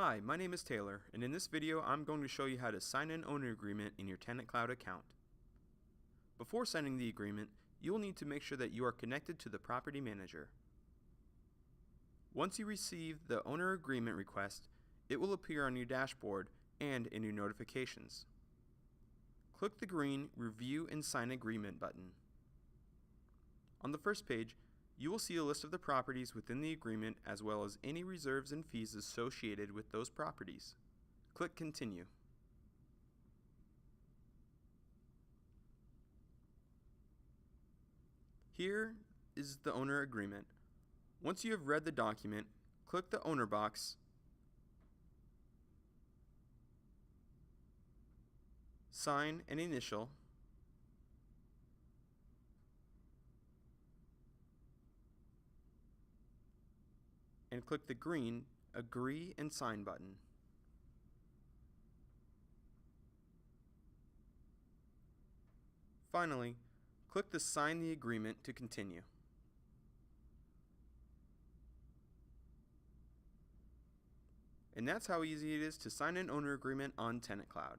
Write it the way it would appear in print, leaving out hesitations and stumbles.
Hi, my name is Taylor, and in this video I'm going to show you how to sign an owner agreement in your TenantCloud account. Before signing the agreement, you will need to make sure that you are connected to the property manager. Once you receive the owner agreement request, it will appear on your dashboard and in your notifications. Click the green Review and Sign Agreement button. On the first page, you will see a list of the properties within the agreement as well as any reserves and fees associated with those properties. Click Continue. Here is the owner agreement. Once you have read the document, click the owner box, sign and initial, and click the green Agree and Sign button. Finally, click the Sign the Agreement to continue. And that's how easy it is to sign an owner agreement on TenantCloud.